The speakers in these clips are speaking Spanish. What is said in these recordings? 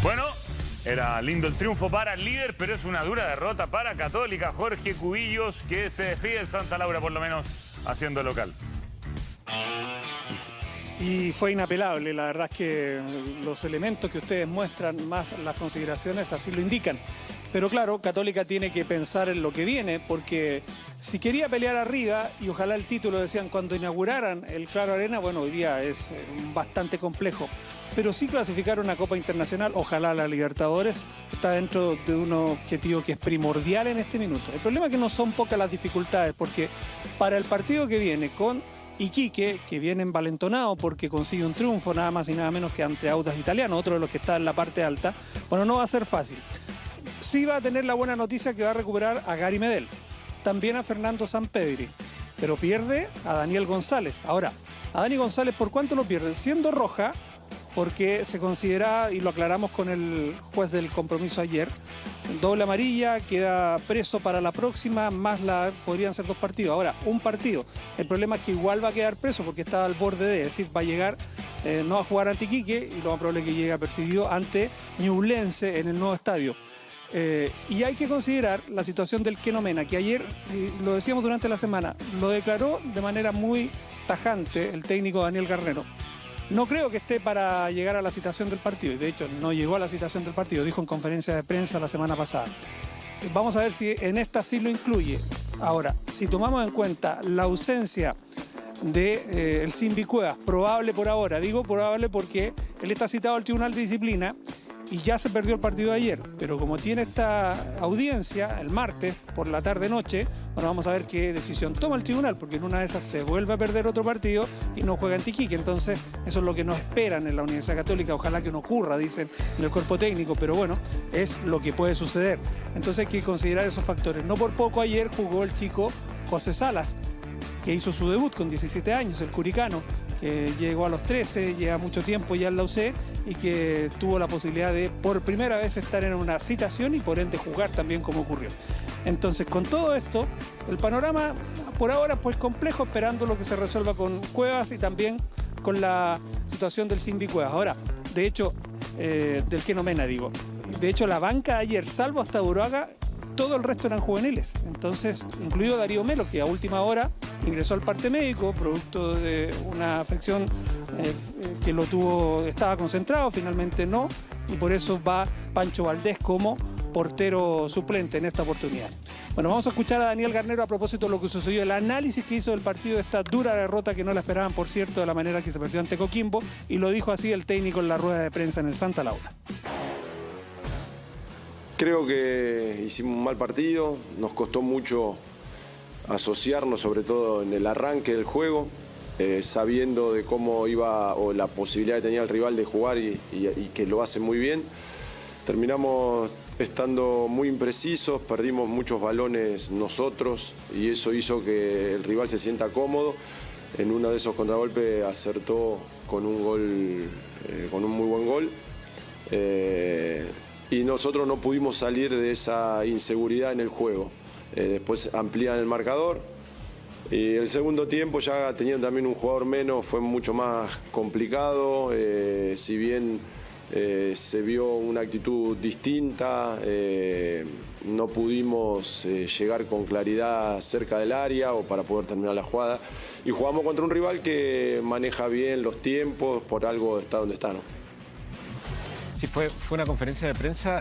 Bueno, era lindo el triunfo para el líder, pero es una dura derrota para Católica. Jorge Cubillos, que se despide del Santa Laura, por lo menos haciendo local. Y fue inapelable, la verdad es que los elementos que ustedes muestran, más las consideraciones, así lo indican. Pero claro, Católica tiene que pensar en lo que viene, porque si quería pelear arriba, y ojalá el título decían cuando inauguraran el Claro Arena, bueno, hoy día es bastante complejo. Pero sí clasificar una Copa Internacional, ojalá la Libertadores, está dentro de un objetivo que es primordial en este minuto. El problema es que no son pocas las dificultades, porque para el partido que viene con Iquique, que viene envalentonado porque consigue un triunfo nada más y nada menos que ante Audax Italiano, otro de los que está en la parte alta, bueno, no va a ser fácil. Sí va a tener la buena noticia que va a recuperar a Gary Medel, también a Fernando Sampedri, pero pierde a Daniel González. Ahora, a Dani González, ¿por cuánto lo pierde? Siendo roja, porque se considera, y lo aclaramos con el juez del compromiso ayer, doble amarilla, queda preso para la próxima, más podrían ser 2 partidos. Ahora, un partido. El problema es que igual va a quedar preso porque está al borde de, es decir, va a llegar, no va a jugar ante Iquique, y lo más probable es que llegue apercibido ante Ñublense en el nuevo estadio. Y hay que considerar la situación del Keno Mena, que ayer, lo decíamos durante la semana, lo declaró de manera muy tajante el técnico Daniel Garnero. No creo que esté para llegar a la citación del partido, y de hecho no llegó a la citación del partido, dijo en conferencia de prensa la semana pasada. Vamos a ver si en esta sí lo incluye. Ahora, si tomamos en cuenta la ausencia de el Simbi Cuevas, probable por ahora, digo probable porque él está citado al Tribunal de Disciplina y ya se perdió el partido de ayer, pero como tiene esta audiencia el martes por la tarde-noche, bueno, vamos a ver qué decisión toma el tribunal, porque en una de esas se vuelve a perder otro partido y no juega ante Iquique. Entonces eso es lo que nos esperan en la Universidad Católica, ojalá que no ocurra, dicen en el cuerpo técnico, pero bueno, es lo que puede suceder. Entonces hay que considerar esos factores. No por poco ayer jugó el chico José Salas, que hizo su debut con 17 años, el curicano, que llegó a los 13, lleva mucho tiempo ya en la UC y que tuvo la posibilidad de por primera vez estar en una citación y por ende jugar también como ocurrió. Entonces, con todo esto, el panorama por ahora pues complejo, esperando lo que se resuelva con Cuevas y también con la situación del Simbi Cuevas. Ahora, de hecho, del Keno Mena digo, de hecho la banca de ayer, salvo hasta Uruaga, todo el resto eran juveniles. Entonces, incluido Darío Melo, que a última hora ingresó al parte médico, producto de una afección que lo tuvo, estaba concentrado, finalmente no, y por eso va Pancho Valdés como portero suplente en esta oportunidad. Bueno, vamos a escuchar a Daniel Garnero a propósito de lo que sucedió, el análisis que hizo del partido, de esta dura derrota que no la esperaban, por cierto, de la manera que se perdió ante Coquimbo, y lo dijo así el técnico en la rueda de prensa en el Santa Laura. Creo que hicimos un mal partido, nos costó mucho asociarnos, sobre todo en el arranque del juego, sabiendo de cómo iba o la posibilidad que tenía el rival de jugar y que lo hace muy bien. Terminamos estando muy imprecisos, perdimos muchos balones nosotros y eso hizo que el rival se sienta cómodo. En uno de esos contragolpes acertó con un gol, con un muy buen gol. Y nosotros no pudimos salir de esa inseguridad en el juego. Después amplían el marcador y el segundo tiempo, ya teniendo también un jugador menos, fue mucho más complicado. Si bien se vio una actitud distinta, no pudimos llegar con claridad cerca del área o para poder terminar la jugada, y jugamos contra un rival que maneja bien los tiempos, por algo está donde está, ¿no? Sí, fue una conferencia de prensa,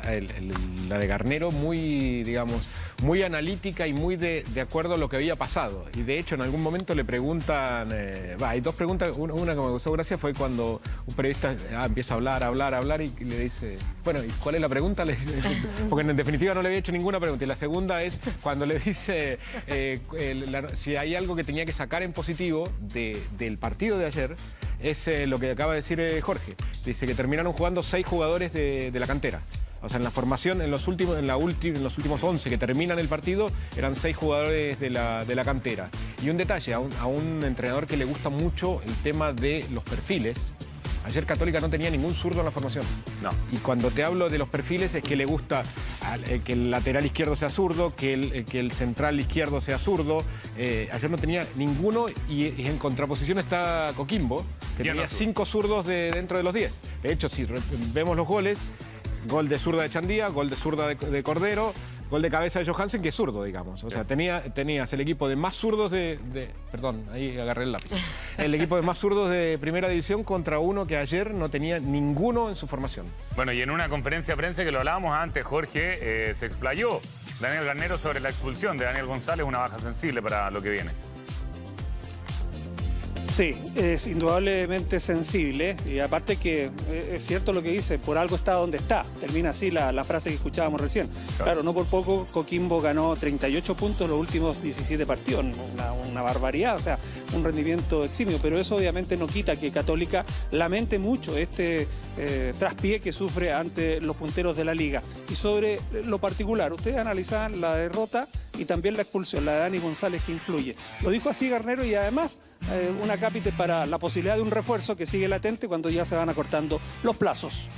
la de Garnero, muy, digamos, muy analítica y muy de acuerdo a lo que había pasado. Y de hecho, en algún momento le preguntan, hay 2 preguntas, una que me gustó gracia fue cuando un periodista empieza a hablar y le dice, bueno, ¿y cuál es la pregunta? Le dice, porque en definitiva no le había hecho ninguna pregunta. Y la segunda es cuando le dice si hay algo que tenía que sacar en positivo del partido de ayer, es lo que acaba de decir Jorge. Dice que terminaron jugando 6 jugadores de la cantera. O sea, en la formación, en los últimos 11 que terminan el partido, eran 6 jugadores de la cantera. Y un detalle, a un entrenador que le gusta mucho el tema de los perfiles. Ayer Católica no tenía ningún zurdo en la formación. No. Y cuando te hablo de los perfiles es que le gusta que el lateral izquierdo sea zurdo, que el central izquierdo sea zurdo. Ayer no tenía ninguno y en contraposición está Coquimbo, que tenía 5 zurdos dentro de los 10. De hecho, si vemos los goles, Gol de zurda de Chandía, gol de zurda de Cordero, gol de cabeza de Johansen, que es zurdo, digamos. O sea, tenías el equipo de más zurdos perdón, ahí agarré el lápiz. El equipo de más zurdos de primera división contra uno que ayer no tenía ninguno en su formación. Bueno, y en una conferencia de prensa que lo hablábamos antes, Jorge, se explayó Daniel Garnero sobre la expulsión de Daniel González, una baja sensible para lo que viene. Sí, es indudablemente sensible y aparte que es cierto lo que dice, por algo está donde está. Termina así la frase que escuchábamos recién. Claro, no por poco Coquimbo ganó 38 puntos en los últimos 17 partidos, una barbaridad, o sea, un rendimiento eximio, pero eso obviamente no quita que Católica lamente mucho este traspié que sufre ante los punteros de la liga. Y sobre lo particular, ustedes analizaban la derrota y también la expulsión, la de Dani González, que influye. Lo dijo así Garnero y además una cápite para la posibilidad de un refuerzo que sigue latente cuando ya se van acortando los plazos.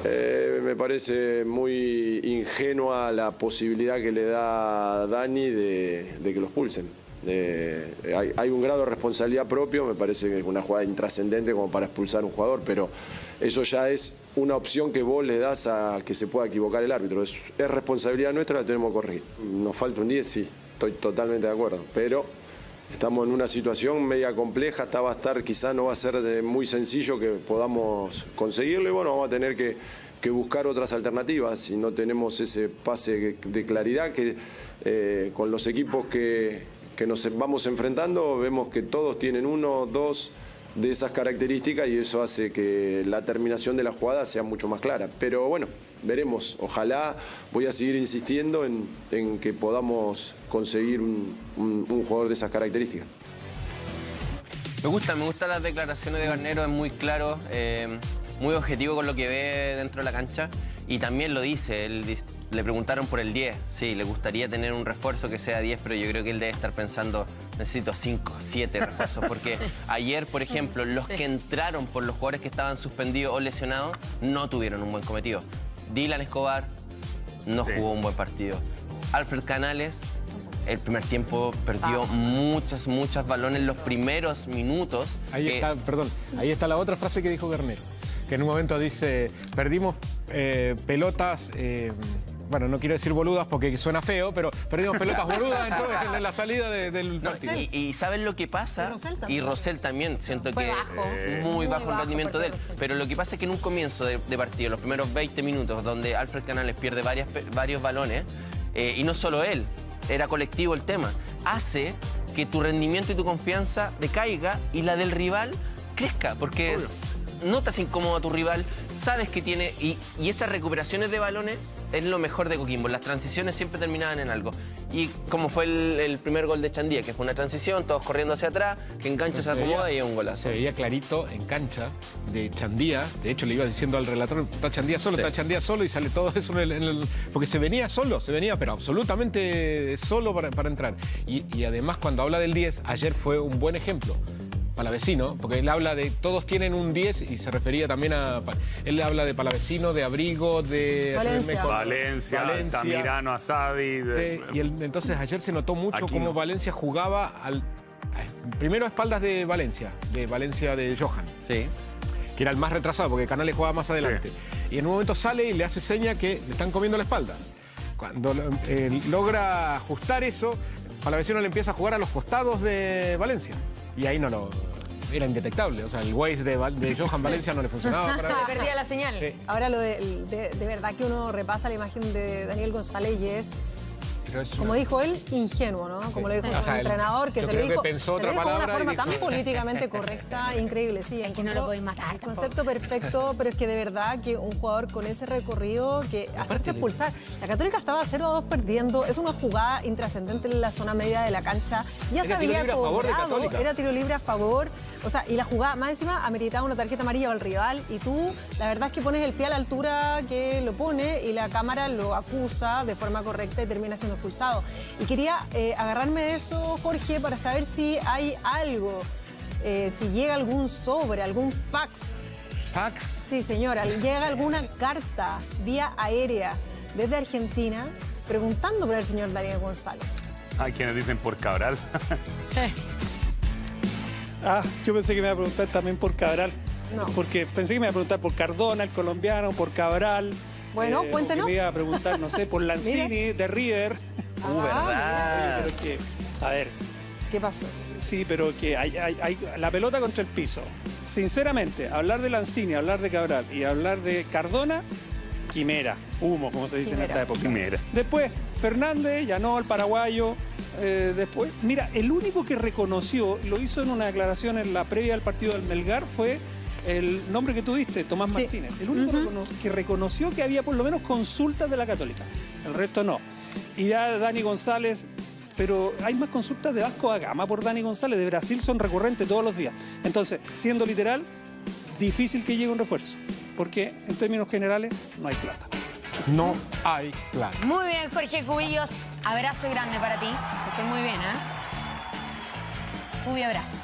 Me parece muy ingenua la posibilidad que le da Dani de que lo expulsen. Hay un grado de responsabilidad propio, me parece que es una jugada intrascendente como para expulsar a un jugador, pero eso ya es una opción que vos le das a que se pueda equivocar el árbitro. Es responsabilidad nuestra, la tenemos que corregir. Nos falta un 10, sí, estoy totalmente de acuerdo, pero estamos en una situación media compleja, quizá no va a ser muy sencillo que podamos conseguirlo y bueno, vamos a tener que buscar otras alternativas si no tenemos ese pase de claridad que con los equipos que nos vamos enfrentando, vemos que todos tienen uno, dos de esas características y eso hace que la terminación de la jugada sea mucho más clara. Pero bueno, veremos. Ojalá, voy a seguir insistiendo en que podamos conseguir un jugador de esas características. Me gustan las declaraciones de Garnero, es muy claro, muy objetivo con lo que ve dentro de la cancha y también lo dice, le preguntaron por el 10, sí, le gustaría tener un refuerzo que sea 10, pero yo creo que él debe estar pensando, necesito 5, 7 refuerzos, porque ayer, por ejemplo, los que entraron por los jugadores que estaban suspendidos o lesionados no tuvieron un buen cometido. Dylan Escobar no jugó un buen partido. Alfred Canales, el primer tiempo perdió muchos balones en los primeros minutos. Ahí está la otra frase que dijo Garnero, que en un momento dice, perdimos pelotas, bueno, no quiero decir boludas porque suena feo, pero perdimos pelotas boludas en la salida del partido. Y ¿saben lo que pasa? Y Rosell también, siento que muy bajo el rendimiento de él. Pero lo que pasa es que en un comienzo de partido, los primeros 20 minutos, donde Alfred Canales pierde varios balones, y no solo él, era colectivo el tema, hace que tu rendimiento y tu confianza decaiga y la del rival crezca, porque notas incómodo a tu rival, sabes que tiene, y esas recuperaciones de balones es lo mejor de Coquimbo, las transiciones siempre terminaban en algo. Y como fue el primer gol de Chandía, que fue una transición, todos corriendo hacia atrás, que en cancha se acomoda y es un golazo. Se veía clarito en cancha de Chandía, de hecho le iba diciendo al relator, está Chandía solo y sale todo eso porque se venía pero absolutamente solo para entrar. Y además cuando habla del 10, ayer fue un buen ejemplo. Palavecino, porque él habla de todos tienen un 10 y se refería también a... Él habla de Palavecino, de Abrigo, de... Valencia, Tamirano, Asadi... Entonces ayer se notó mucho cómo Valencia jugaba primero a espaldas de Valencia de Johan. Sí. Que era el más retrasado, porque Canales jugaba más adelante. Sí. Y en un momento sale y le hace seña que le están comiendo la espalda. Cuando logra ajustar eso, Palavecino le empieza a jugar a los costados de Valencia. Y ahí era indetectable. O sea, el Waze de Johan Valencia no le funcionaba. Se le perdía la señal. Sí. Ahora de verdad que uno repasa la imagen de Daniel González y es... Como dijo él, ingenuo, ¿no? Como lo dijo un entrenador que se lo dijo, pensó se lo otra dijo de una forma dijo... tan políticamente correcta, increíble. Sí, es que no lo podéis matar. El concepto perfecto, pero es que de verdad que un jugador con ese recorrido, que hacerse expulsar. La Católica estaba 0-2 perdiendo, es una jugada intrascendente en la zona media de la cancha. Ya se había cobrado, era tiro libre a favor. O sea, y la jugada, más encima, ameritaba una tarjeta amarilla al rival y tú, la verdad es que pones el pie a la altura que lo pone y la cámara lo acusa de forma correcta y termina siendo expulsado. Y quería agarrarme de eso, Jorge, para saber si hay algo, si llega algún sobre, algún fax. ¿Fax? Sí, señora, llega alguna carta vía aérea desde Argentina preguntando por el señor Daniel González. Hay quienes dicen por Cabral. Yo pensé que me iba a preguntar también por Cabral. No. Porque pensé que me iba a preguntar por Cardona, el colombiano, por Cabral. Bueno, cuéntenos. O que me iba a preguntar, no sé, por Lanzini, de River. ¿Verdad? Pero que, a ver, ¿Qué pasó? sí, pero que hay la pelota contra el piso. Sinceramente, hablar de Lanzini, hablar de Cabral y hablar de Cardona, quimera, humo, como se dice en esta época. Quimera. Después, Fernández, Llanó, el paraguayo. Después, mira, el único que reconoció, lo hizo en una declaración en la previa del partido del Melgar, fue el nombre que tú diste, Tomás Sí. Martínez. El único que reconoció que había por lo menos consultas de la Católica. El resto no. Y ya Dani González, pero hay más consultas de Vasco da Gama por Dani González. De Brasil son recurrentes todos los días. Entonces, siendo literal, difícil que llegue un refuerzo. Porque en términos generales no hay plata. No hay plan. Muy bien, Jorge Cubillos. Abrazo grande para ti. Que estés muy bien, ¿eh? Cubi, abrazo.